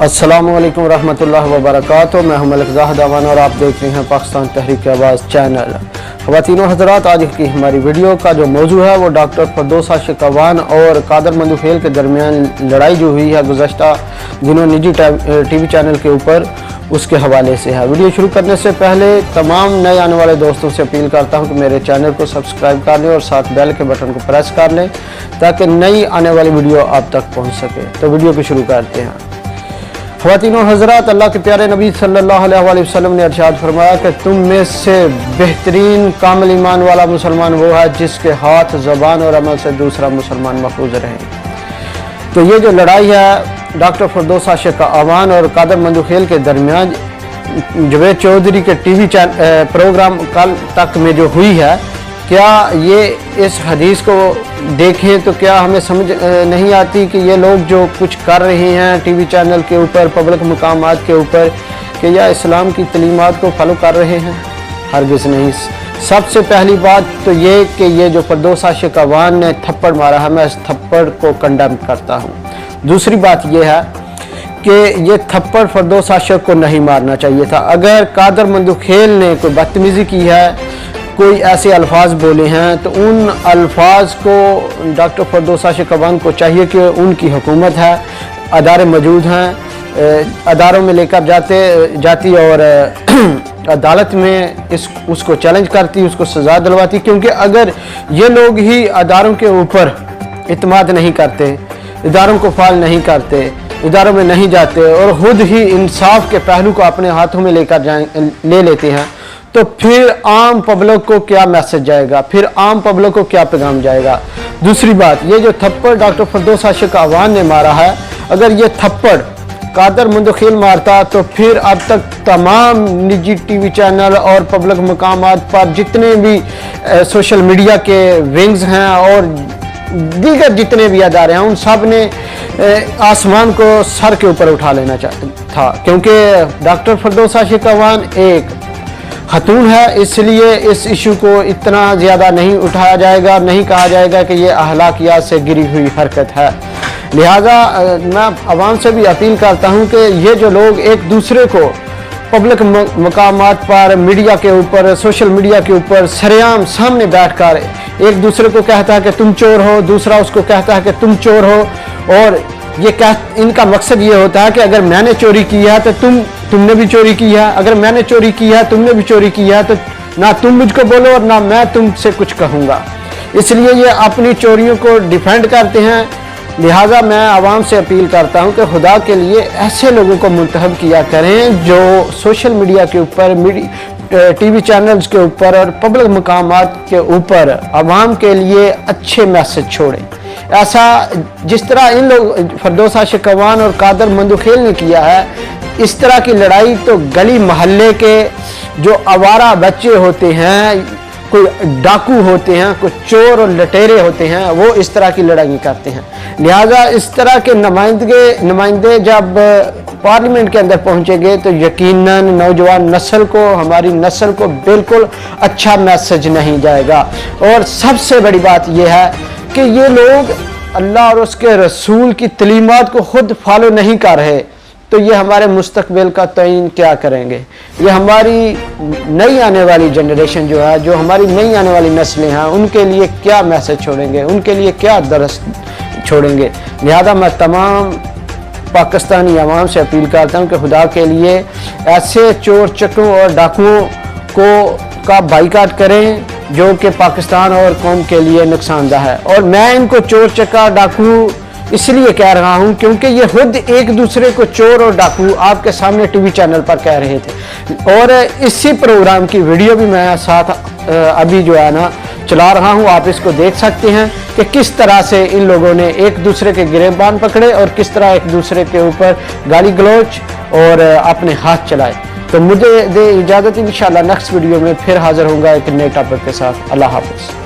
अस्सलामु अलैकुम रहमतुल्लाहि व बरकातुहू। मैं हूं मलिक ज़ाहिद अमान और आप देख रहे हैं पाकिस्तान तहरीक आवाज़ चैनल। ख़वातीन व हज़रात, आज की हमारी वीडियो का जो मौजू है वो डॉक्टर फिरदौस आशिक़ अवान और कादर मंदूखेल के दरमियान लड़ाई जो हुई है गुज़श्ता दिनों निजी टीवी चैनल के ऊपर, उसके हवाले से है। वीडियो शुरू करने से पहले तमाम नए आने वाले दोस्तों से अपील करता हूं कि मेरे चैनल को सब्सक्राइब कर लें और साथ बेल के बटन को प्रेस कर लें ताकि नई आने वाली वीडियो आप तक पहुंच सके। तो वीडियो को शुरू करते हैं। ख़वातीन व हज़रात, अल्लाह के प्यारे नबी सल्लल्लाहु अलैहि वसल्लम ने इरशाद फरमाया कि तुम में से बेहतरीन कामिल ईमान वाला मुसलमान वो है जिसके हाथ, ज़बान और अमल से दूसरा मुसलमान महफूज रहे। तो ये जो लड़ाई है डॉक्टर फिरदौस आशिक़ अवान और कादर मंदूखेल के दरमियान जवेद चौधरी के टीवी प्रोग्राम कल तक में जो हुई है, क्या ये इस हदीस को देखें तो क्या हमें समझ नहीं आती कि ये लोग जो कुछ कर रहे हैं टीवी चैनल के ऊपर, पब्लिक मकामात के ऊपर, कि यह इस्लाम की तलीमात को फॉलो कर रहे हैं? हरगिज़ नहीं। सबसे पहली बात तो ये कि ये जो फिरदौस आशिक़ अवान ने थप्पड़ मारा है, मैं इस थप्पड़ को कंडेम करता हूँ। दूसरी बात यह है कि ये थप्पड़ फिरदौस आशिक़ को नहीं मारना चाहिए था। अगर कादर मंदूखेल ने कोई बदतमीज़ी की है, कोई ऐसे अल्फाज बोले हैं, तो उन अल्फाज को डॉक्टर फिरदौस आशिक़ अवान को चाहिए कि उनकी हुकूमत है, अदारे मौजूद हैं, अदारों में लेकर जाती और अदालत में उसको चैलेंज करती, उसको सज़ा दिलवाती। क्योंकि अगर ये लोग ही अदारों के ऊपर इत्मीनान नहीं करते, इदारों को फाल नहीं करते, इदारों में नहीं जाते और खुद ही इंसाफ के पहलू को अपने हाथों में ले लेते हैं, तो फिर आम पब्लिक को क्या मैसेज जाएगा, फिर आम पब्लिक को क्या पैगाम जाएगा? दूसरी बात, ये जो थप्पड़ डॉक्टर फिरदौस आशिक़ अवान ने मारा है, अगर ये थप्पड़ कादर मंदूखेल मारता तो फिर अब तक तमाम निजी टीवी चैनल और पब्लिक मकामात पर जितने भी सोशल मीडिया के विंग्स हैं और दीगर जितने भी अदारे हैं, उन सब ने आसमान को सर के ऊपर उठा लेना था। क्योंकि डॉक्टर फिरदौस आशिक़ अवान एक खतून है, इसलिए इस इशू को इतना ज़्यादा नहीं उठाया जाएगा, नहीं कहा जाएगा कि ये अखलाकियात से गिरी हुई हरकत है। लिहाजा मैं आवाम से भी अपील करता हूँ कि ये जो लोग एक दूसरे को पब्लिक मकामात पर, मीडिया के ऊपर, सोशल मीडिया के ऊपर सरेआम सामने बैठकर एक दूसरे को कहता है कि तुम चोर हो, दूसरा उसको कहता है कि तुम चोर हो, और इनका मकसद ये होता है कि अगर मैंने चोरी की है तो तुमने भी चोरी की है, अगर मैंने चोरी की है तुमने भी चोरी की है, तो ना तुम मुझको बोलो और ना मैं तुमसे कुछ कहूँगा। इसलिए ये अपनी चोरियों को डिफेंड करते हैं। लिहाजा मैं आवाम से अपील करता हूँ कि खुदा के लिए ऐसे लोगों को मुंतखब किया करें जो सोशल मीडिया के ऊपर, टीवी चैनल्स के ऊपर और पब्लिक मकामात के ऊपर आवाम के लिए अच्छे मैसेज छोड़ें। ऐसा जिस तरह इन लोग फिरदौस आशिक़ अवान और कादर मंदूखेल ने किया है, इस तरह की लड़ाई तो गली मोहल्ले के जो आवारा बच्चे होते हैं, कोई डाकू होते हैं, कोई चोर और लटेरे होते हैं, वो इस तरह की लड़ाई करते हैं। लिहाजा इस तरह के नुमाइंदे जब पार्लियामेंट के अंदर पहुंचेंगे तो यकीनन नौजवान नस्ल को, हमारी नस्ल को बिल्कुल अच्छा मैसेज नहीं जाएगा। और सबसे बड़ी बात यह है कि ये लोग अल्लाह और उसके रसूल की तलीमात को खुद फॉलो नहीं कर रहे, तो ये हमारे मुस्तकबिल का तयन क्या करेंगे? ये हमारी नई आने वाली जनरेशन जो है, जो हमारी नई आने वाली नस्लें हैं, उनके लिए क्या मैसेज छोड़ेंगे, उनके लिए क्या दरस छोड़ेंगे? लिहाजा मैं तमाम पाकिस्तानी अवाम से अपील करता हूँ कि खुदा के लिए ऐसे चोर चक्कों और डाकुओं का बाइकाट करें जो कि पाकिस्तान और कौम के लिए नुकसानदा है। और मैं इनको चोर चक्का, डाकू इसलिए कह रहा हूं क्योंकि ये खुद एक दूसरे को चोर और डाकू आपके सामने टीवी चैनल पर कह रहे थे। और इसी प्रोग्राम की वीडियो भी मैं साथ अभी जो है ना चला रहा हूं, आप इसको देख सकते हैं कि किस तरह से इन लोगों ने एक दूसरे के गिरेबान पकड़े और किस तरह एक दूसरे के ऊपर गाली गलौच और अपने हाथ चलाए। तो मुझे दे इजाज़त, इंशाल्लाह नेक्स्ट वीडियो में फिर हाजिर होऊंगा एक नए टॉपिक के साथ। अल्लाह हाफ़िज़।